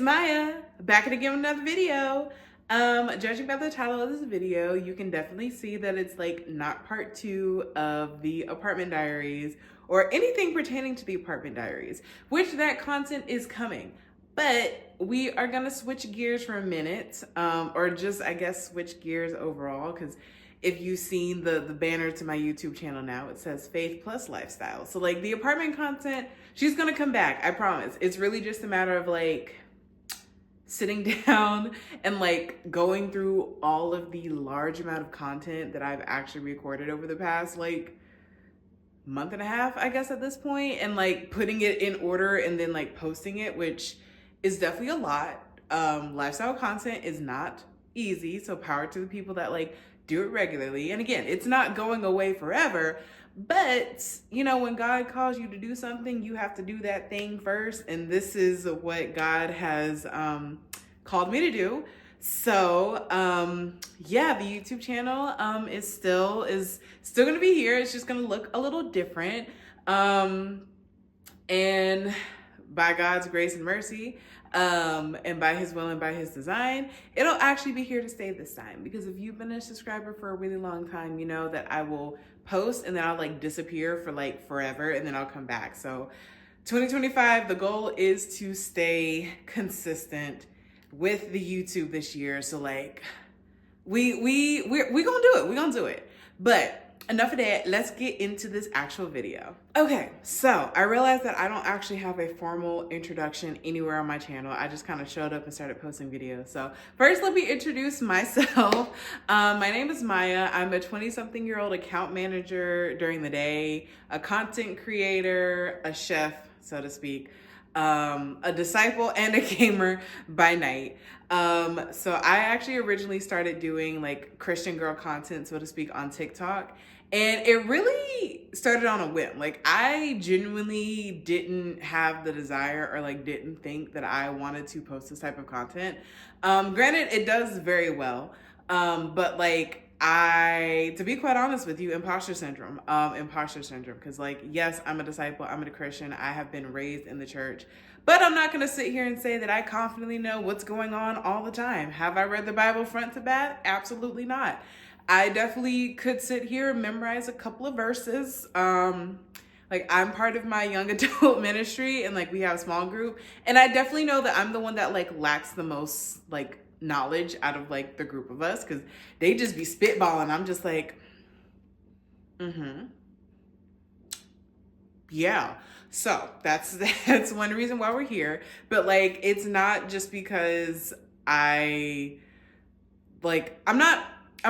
Maya, back at again with another video. Judging by the title of this video, you can definitely see that it's like not part 2 of the apartment diaries or anything pertaining to the apartment diaries, which that content is coming. But we are gonna switch gears for a minute, or just I guess switch gears overall, because if you've seen the banner to my YouTube channel now, it says Faith Plus Lifestyle. So like the apartment content, she's gonna come back, I promise. It's really just a matter of like sitting down and like going through all of the large amount of content that I've actually recorded over the past like month and a half, I guess at this point, and like putting it in order and then like posting it, which is definitely a lot. Lifestyle content is not easy, so power to the people that like do it regularly. And again, it's not going away forever, but you know, when God calls you to do something, you have to do that thing first, and this is what God has called me to do. So yeah, the YouTube channel is still going to be here. It's just going to look a little different, and by God's grace and mercy, and by his will and by his design, it'll actually be here to stay this time. Because if you've been a subscriber for a really long time, you know that I will post and then I'll like disappear for like forever and then I'll come back. So 2025, the goal is to stay consistent with the YouTube this year. So like we're gonna do it. We're gonna do it. But enough of that, let's get into this actual video. Okay, so I realized that I don't actually have a formal introduction anywhere on my channel. I just kind of showed up and started posting videos. So first, let me introduce myself. My name is Maya. I'm a 20-something-year-old account manager during the day, a content creator, a chef, so to speak, a disciple, and a gamer by night. So I actually originally started doing like Christian girl content, so to speak, on TikTok. And it really started on a whim. Like I genuinely didn't have the desire or like didn't think that I wanted to post this type of content. Granted, it does very well. But like to be quite honest with you, imposter syndrome, because like, yes, I'm a disciple, I'm a Christian, I have been raised in the church, but I'm not going to sit here and say that I confidently know what's going on all the time. Have I read the Bible front to back? Absolutely not. I definitely could sit here and memorize a couple of verses. Like I'm part of my young adult ministry and like we have a small group, and I definitely know that I'm the one that like lacks the most like knowledge out of like the group of us, because they just be spitballing. I'm just like, yeah. So that's one reason why we're here. But like, it's not just because I'm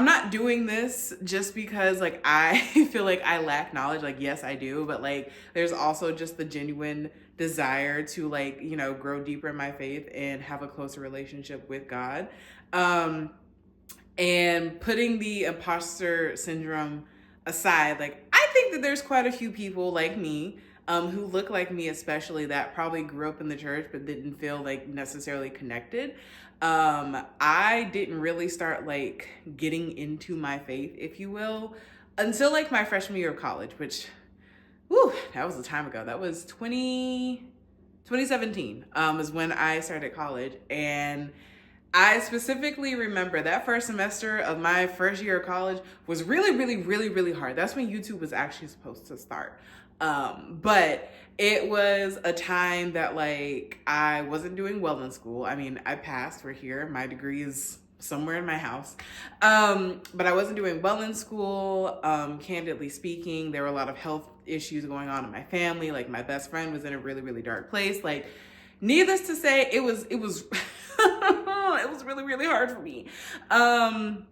not doing this just because like I feel like I lack knowledge. Like, yes, I do, but like there's also just the genuine desire to like, you know, grow deeper in my faith and have a closer relationship with God. And putting the imposter syndrome aside, like I think that there's quite a few people like me who look like me, especially, that probably grew up in the church but didn't feel like necessarily connected. I didn't really start like getting into my faith, if you will, until like my freshman year of college, which, whew, that was a time ago. That was 2017 is when I started college. And I specifically remember that first semester of my first year of college was really, really, really, really hard. That's when YouTube was actually supposed to start. But it was a time that like I wasn't doing well in school. I mean, I passed, we're here. My degree is somewhere in my house. But I wasn't doing well in school. Candidly speaking, there were a lot of health issues going on in my family. Like my best friend was in a really, really dark place. Like, needless to say, it was it was really, really hard for me. And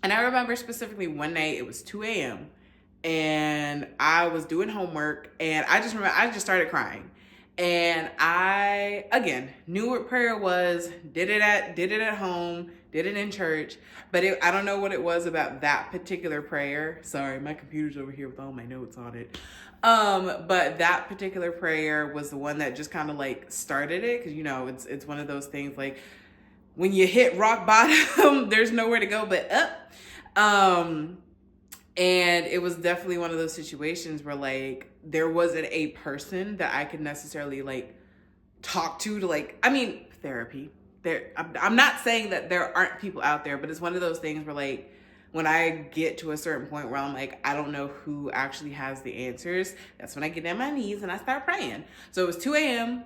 I remember specifically one night, it was 2 a.m. and I was doing homework, and I just started crying. And I, again, knew what prayer was, did it at home, did it in church, but I don't know what it was about that particular prayer. Sorry, my computer's over here with all my notes on it. But that particular prayer was the one that just kind of like started it. Cause you know, it's one of those things like when you hit rock bottom, there's nowhere to go but up. And it was definitely one of those situations where like there wasn't a person that I could necessarily like talk to like, I mean, therapy. I'm not saying that there aren't people out there, but it's one of those things where like, when I get to a certain point where I'm like, I don't know who actually has the answers, that's when I get on my knees and I start praying. So it was 2 a.m.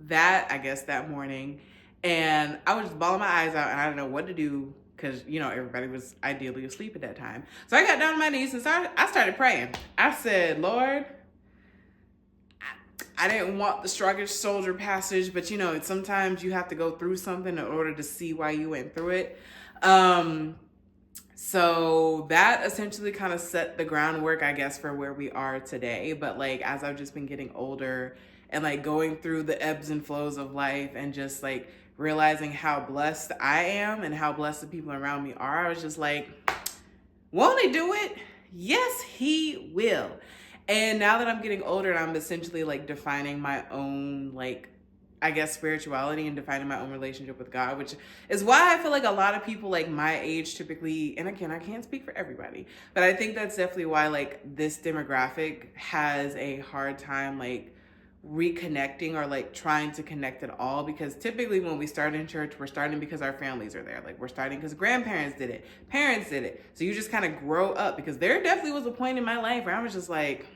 that morning, and I was just bawling my eyes out and I didn't know what to do because, you know, everybody was ideally asleep at that time. So I got down on my knees and I started praying. I said, Lord, I didn't want the strongest soldier passage, but you know, sometimes you have to go through something in order to see why you went through it. So that essentially kind of set the groundwork, I guess, for where we are today. But like, as I've just been getting older and like going through the ebbs and flows of life and just like realizing how blessed I am and how blessed the people around me are, I was just like, won't he do it? Yes, he will. And now that I'm getting older and I'm essentially like defining my own, like, I guess, spirituality and defining my own relationship with God, which is why I feel like a lot of people like my age typically, and again, I can't speak for everybody, but I think that's definitely why like this demographic has a hard time like reconnecting or like trying to connect at all, because typically when we start in church, we're starting because our families are there. Like we're starting because grandparents did it, parents did it. So you just kind of grow up, because there definitely was a point in my life where I was just like,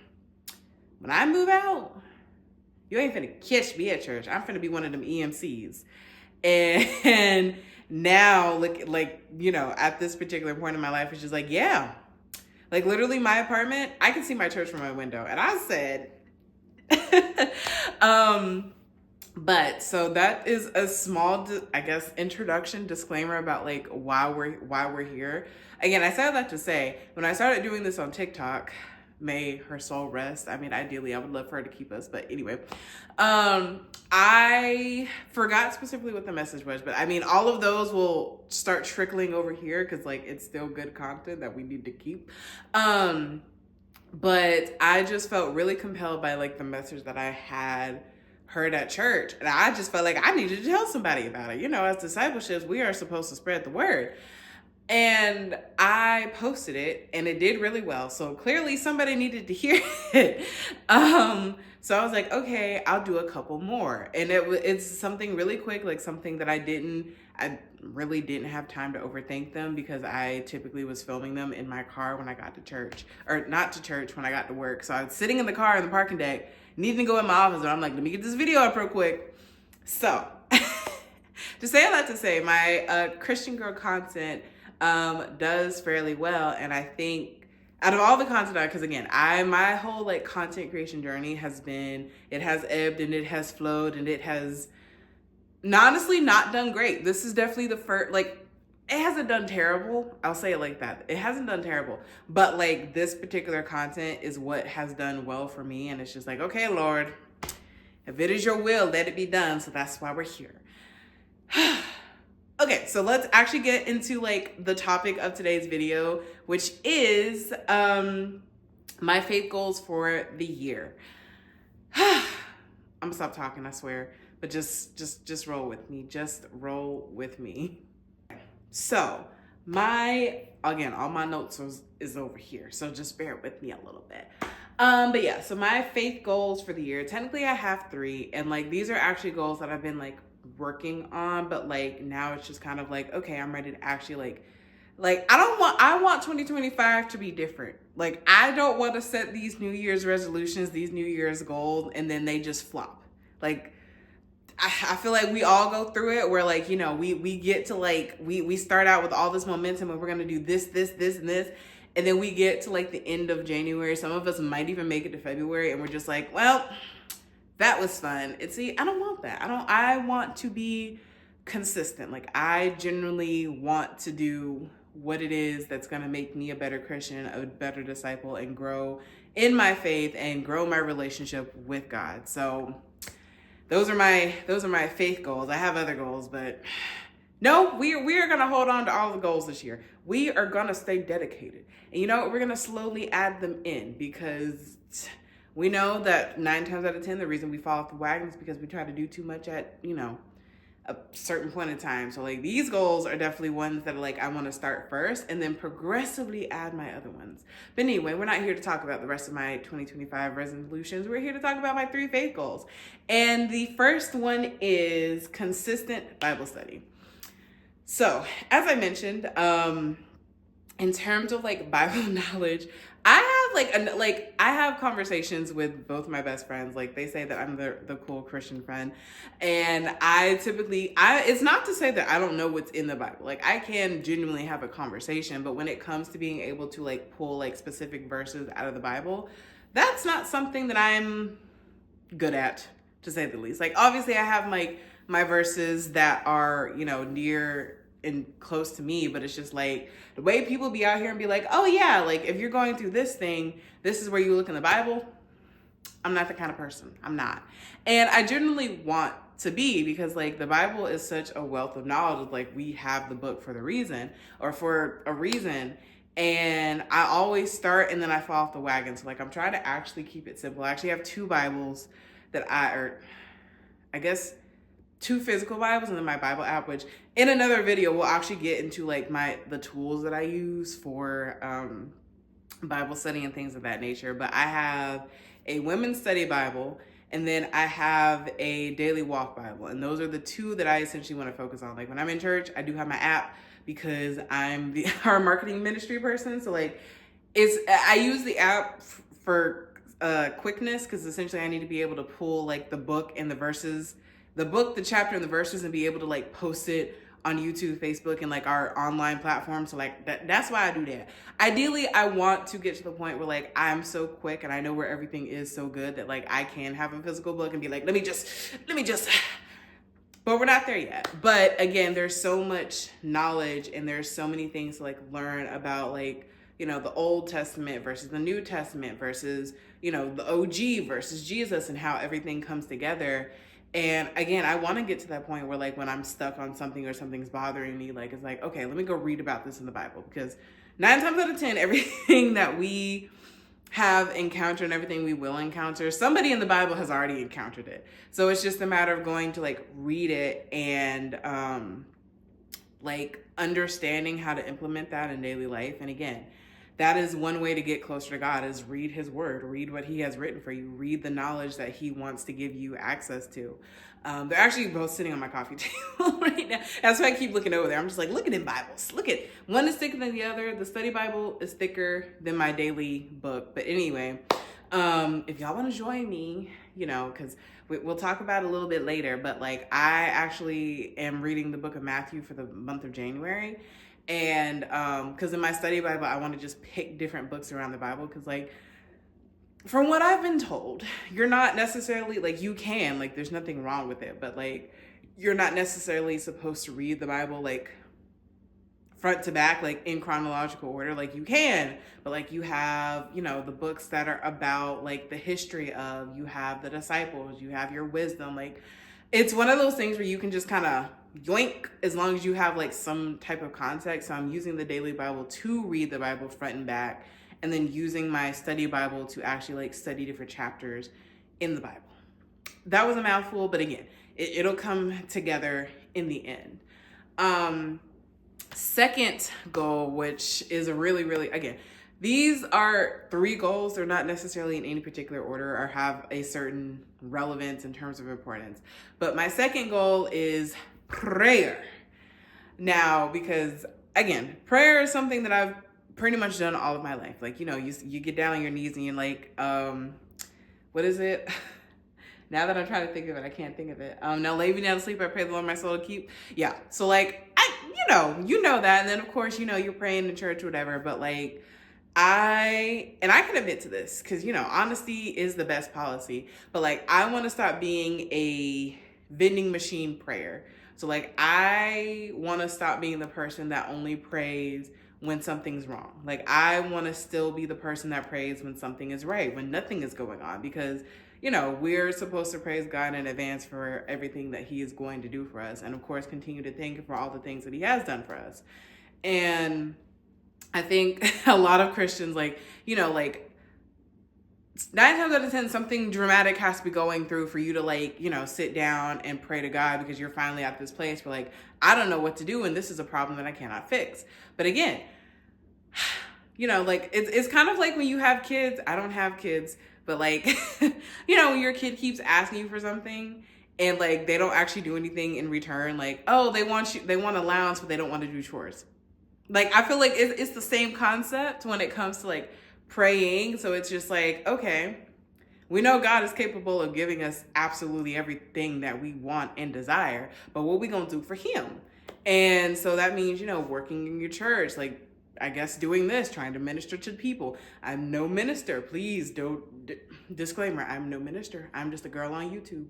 when I move out, you ain't finna catch me at church. I'm finna be one of them EMCs. And now, like, you know, at this particular point in my life, it's just like, yeah. Like literally my apartment, I can see my church from my window. And I said, but so that is a small, I guess, introduction disclaimer about like why we're here. Again, I said that to say, when I started doing this on TikTok, may her soul rest. I mean, ideally, I would love for her to keep us. But anyway, I forgot specifically what the message was. But I mean, all of those will start trickling over here because, like, it's still good content that we need to keep. But I just felt really compelled by, like, the message that I had heard at church. And I just felt like I needed to tell somebody about it. You know, as discipleships, we are supposed to spread the word. And I posted it and it did really well. So clearly somebody needed to hear it. So I was like, okay, I'll do a couple more. And it's something really quick, like something that I really didn't have time to overthink them, because I typically was filming them in my car when I got to church, or not to church, when I got to work. So I was sitting in the car in the parking deck, needing to go in my office, and I'm like, let me get this video up real quick. So to say all that to say, my Christian girl content does fairly well. And I think out of all the content, because again, my whole like content creation journey has been, it has ebbed and it has flowed and it has honestly not done great. This is definitely the first, like, it hasn't done terrible. I'll say it like that. It hasn't done terrible, but like this particular content is what has done well for me. And it's just like, okay, Lord, if it is your will, let it be done. So that's why we're here. Okay, so let's actually get into like the topic of today's video, which is my faith goals for the year. I'm gonna stop talking, I swear, but just roll with me. Just roll with me. So again, all my notes is over here, so just bear with me a little bit. But yeah, so my faith goals for the year, technically I have 3, and like these are actually goals that I've been like working on, but like now it's just kind of like, okay, I'm ready to actually like I want 2025 to be different. Like I don't want to set these New Year's resolutions, these New Year's goals, and then they just flop. Like I feel like we all go through it where like, you know, we get to like, we start out with all this momentum and we're going to do this, and this. And then we get to like the end of January. Some of us might even make it to February and we're just like, well, that was fun. See, I don't want that. I want to be consistent. Like I genuinely want to do what it is that's going to make me a better Christian, a better disciple, and grow in my faith and grow my relationship with God. So those are my faith goals. I have other goals, but no, we are going to hold on to all the goals this year. We are going to stay dedicated. And you know what? We're going to slowly add them in, because we know that 9 times out of 10, the reason we fall off the wagon is because we try to do too much at, you know, a certain point in time. So like these goals are definitely ones that like I want to start first and then progressively add my other ones. But anyway, we're not here to talk about the rest of my 2025 resolutions. We're here to talk about my 3 faith goals. And the first one is consistent Bible study. So as I mentioned, in terms of like Bible knowledge, I have conversations with both my best friends. Like they say that I'm the cool Christian friend, and it's not to say that I don't know what's in the Bible. Like I can genuinely have a conversation, but when it comes to being able to like pull like specific verses out of the Bible, that's not something that I'm good at, to say the least. Like obviously I have like my verses that are, near and close to me, but it's just like the way people be out here and be like, oh yeah, like if you're going through this thing, this is where you look in the Bible. I'm not the kind of person. I'm not. And I generally want to be, because like the Bible is such a wealth of knowledge. Like we have the book for a reason. And I always start and then I fall off the wagon. So like I'm trying to actually keep it simple. I actually have 2 Bibles I guess 2 physical Bibles and then my Bible app, which in another video we'll actually get into like the tools that I use for Bible study and things of that nature. But I have a women's study Bible and then I have a daily walk Bible, and those are the 2 that I essentially want to focus on. Like when I'm in church, I do have my app because I'm our marketing ministry person. So like I use the app for quickness, because essentially I need to be able to pull like the book and the verses, the book, the chapter, and the verses, and be able to like post it on YouTube, Facebook, and like our online platform. So like that's why I do that. Ideally, I want to get to the point where like I'm so quick and I know where everything is so good that like I can have a physical book and be like, let me just, but we're not there yet. But again, there's so much knowledge and there's so many things to like learn about, like, the Old Testament versus the New Testament versus, the OG versus Jesus and how everything comes together. And again, I want to get to that point where like when I'm stuck on something or something's bothering me, like it's like, okay, let me go read about this in the Bible, because 9 times out of 10, everything that we have encountered and everything we will encounter, somebody in the Bible has already encountered it. So it's just a matter of going to like read it and like understanding how to implement that in daily life. And again, that is one way to get closer to God, is read his word, read what he has written for you, read the knowledge that he wants to give you access to. They're actually both sitting on my coffee table right now. That's why I keep looking over there. I'm just like, look at them Bibles. Look at, one is thicker than the other. The study Bible is thicker than my daily book. But anyway, if y'all want to join me, because we'll talk about it a little bit later, but like I actually am reading the book of Matthew for the month of January. And because in my study Bible, I want to just pick different books around the Bible, because like from what I've been told, you're not necessarily like, you can, like there's nothing wrong with it, but like you're not necessarily supposed to read the Bible like front to back, like in chronological order. Like you can, but like you have, the books that are about like the history of, you have the disciples, you have your wisdom. Like it's one of those things where you can just kind of yoink as long as you have like some type of context. So I'm using the daily Bible to read the Bible front and back, and then using my study Bible to actually like study different chapters in the Bible. That was a mouthful, but again, it'll come together in the end. Second goal, which is a really, really, again, these are 3 goals. They're not necessarily in any particular order or have a certain relevance in terms of importance. But my second goal is prayer. Now, because again, prayer is something that I've pretty much done all of my life. Like, you get down on your knees and you're like, what is it? Now that I'm trying to think of it, I can't think of it. Now lay me down to sleep, I pray the Lord my soul to keep. Yeah. So like, you know that. And then of course, you're praying in church or whatever, but like, I can admit to this, because, honesty is the best policy, but like, I want to stop being a vending machine prayer. So like, I want to stop being the person that only prays when something's wrong. Like, I want to still be the person that prays when something is right, when nothing is going on, because, we're supposed to praise God in advance for everything that he is going to do for us. And of course, continue to thank him for all the things that he has done for us. And I think a lot of Christians, like 9 times out of 10, something dramatic has to be going through for you to like, sit down and pray to God, because you're finally at this place where like, I don't know what to do, and this is a problem that I cannot fix. But again, like it's kind of like when you have kids. I don't have kids, but like, when your kid keeps asking you for something and like they don't actually do anything in return, like, oh, they want allowance, but they don't want to do chores. Like, I feel like it's the same concept when it comes to like praying. So it's just like, okay, we know God is capable of giving us absolutely everything that we want and desire, but what we gonna do for him? And so that means, working in your church, like, I guess doing this, trying to minister to people. I'm no minister. Please don't, disclaimer, I'm no minister. I'm just a girl on YouTube.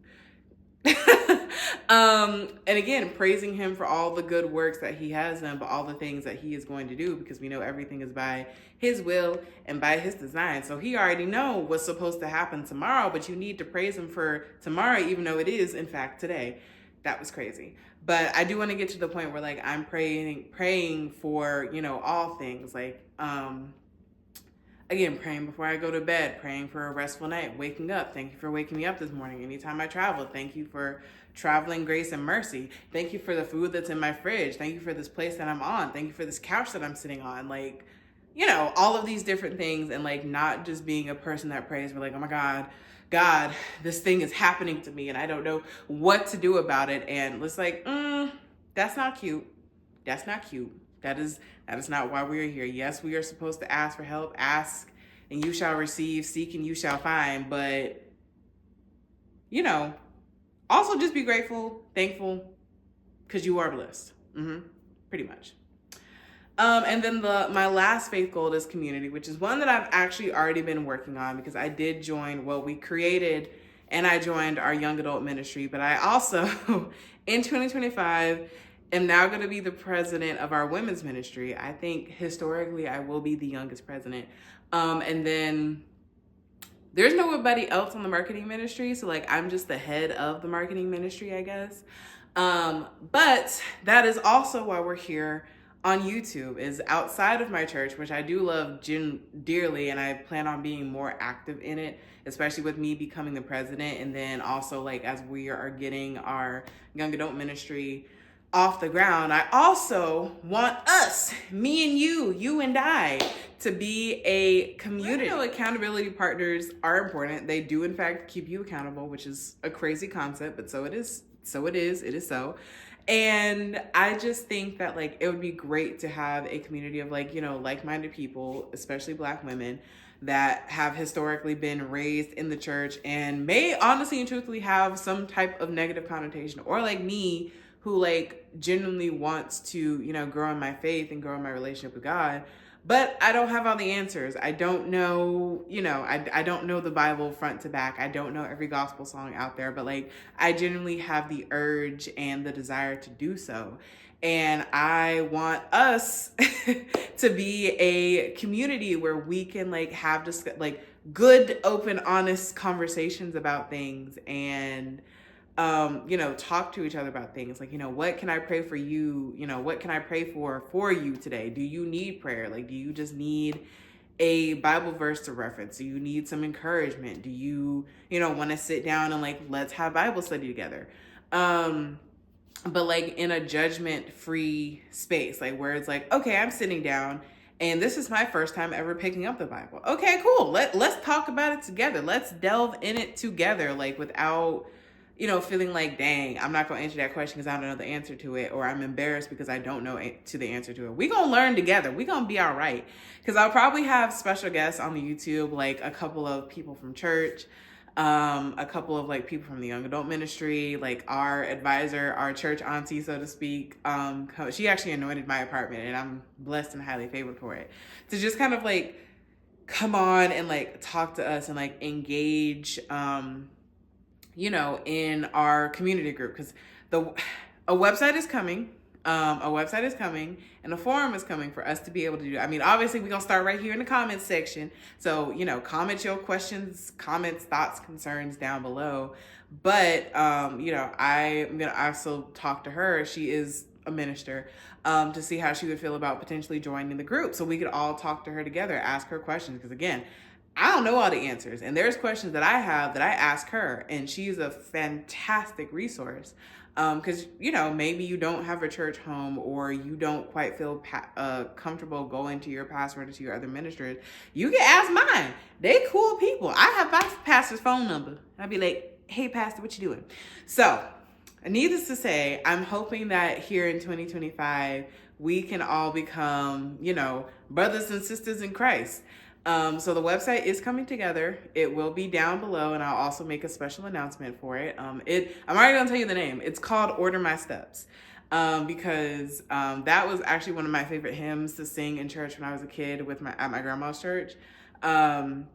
And again, praising him for all the good works that he has done, but all the things that he is going to do, because we know everything is by his will and by his design. So he already know what's supposed to happen tomorrow, but you need to praise him for tomorrow, even though it is in fact today. That was crazy. But I do want to get to the point where like I'm praying for, all things, like, again, praying before I go to bed, praying for a restful night, waking up. Thank you for waking me up this morning. Anytime I travel, thank you for traveling grace and mercy. Thank you for the food that's in my fridge. Thank you for this place that I'm on. Thank you for this couch that I'm sitting on. Like, all of these different things, and like not just being a person that prays for like, oh my God, this thing is happening to me and I don't know what to do about it. And it's like, that's not cute. That's not cute. That is not why we are here. Yes, we are supposed to ask for help. Ask and you shall receive. Seek and you shall find. But, also just be grateful, thankful, because you are blessed. Pretty much. And then my last faith goal is community, which is one that I've actually already been working on, because I did join, we created and I joined our young adult ministry, but I also, in 2025, am now going to be the president of our women's ministry. I think historically I will be the youngest president. And then there's nobody else on the marketing ministry. So like, I'm just the head of the marketing ministry, I guess. But that is also why we're here on YouTube, is outside of my church, which I do love dearly, and I plan on being more active in it, especially with me becoming the president. And then also like, as we are getting our young adult ministry off the ground, I also want us, me and you and I, to be a community. Accountability partners are important. They do in fact keep you accountable, which is a crazy concept, but so it is. It is so. And I just think that like, it would be great to have a community of like, like-minded people, especially Black women, that have historically been raised in the church and may honestly and truthfully have some type of negative connotation, or like me, who like genuinely wants to, grow in my faith and grow in my relationship with God. But I don't have all the answers. I don't know, I don't know the Bible front to back. I don't know every gospel song out there, but like, I genuinely have the urge and the desire to do so. And I want us to be a community where we can like have just like good, open, honest conversations about things, and talk to each other about things. Like, what can I pray for you? What can I pray for you today? Do you need prayer? Like, do you just need a Bible verse to reference? Do you need some encouragement? Do you, want to sit down and like, let's have Bible study together? But like in a judgment-free space, like where it's like, okay, I'm sitting down and this is my first time ever picking up the Bible. Okay, cool. Let's talk about it together. Let's delve in it together, like without, feeling like, dang, I'm not going to answer that question because I don't know the answer to it, or I'm embarrassed because I don't know the answer to it. We're going to learn together. We're going to be all right. Because I'll probably have special guests on the YouTube, like a couple of people from church, a couple of like people from the young adult ministry, like our advisor, our church auntie, so to speak. She actually anointed my apartment, and I'm blessed and highly favored for it. To just kind of like come on and like talk to us and like engage, in our community group, because a website is coming. And a forum is coming for us to be able to do. I mean, obviously we're going to start right here in the comments section. So, comment your questions, comments, thoughts, concerns down below. But, I'm going to also talk to her. She is a minister, to see how she would feel about potentially joining the group. So we could all talk to her together, ask her questions. Because again, I don't know all the answers. And there's questions that I have that I ask her, and she's a fantastic resource. Because, you know, maybe you don't have a church home, or you don't quite feel comfortable going to your pastor or to your other ministers. You can ask mine. They cool people. I have my pastor's phone number. I'd be like, hey, pastor, what you doing? So, needless to say, I'm hoping that here in 2025, we can all become, you know, brothers and sisters in Christ. So the website is coming together. It will be down below, and I'll also make a special announcement for it. I'm already gonna tell you the name. It's called Order My Steps, because that was actually one of my favorite hymns to sing in church when I was a kid at my grandma's church. And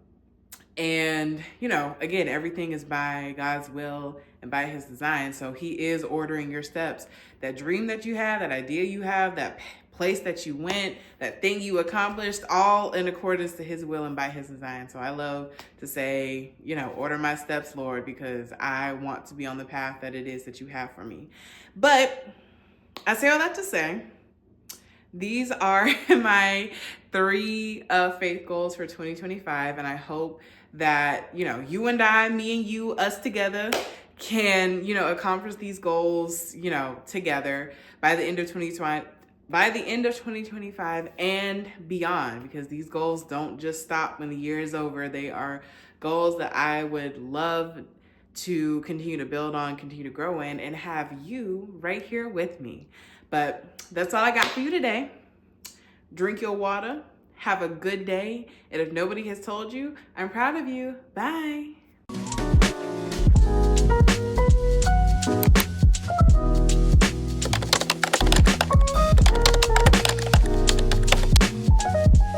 you know, again, everything is by God's will and by His design. So He is ordering your steps. That dream that you have, that idea you have, that place that you went, that thing you accomplished, all in accordance to His will and by His design. So I love to say, you know, order my steps, Lord, because I want to be on the path that it is that you have for me. But I say all that to say, these are my 3 faith goals for 2025. And I hope that, you know, you and I, me and you, us together, can, you know, accomplish these goals, you know, together by the end of 2025 and beyond, because these goals don't just stop when the year is over. They are goals that I would love to continue to build on, continue to grow in, and have you right here with me. But that's all I got for you today. Drink your water, have a good day, and if nobody has told you, I'm proud of you. Bye.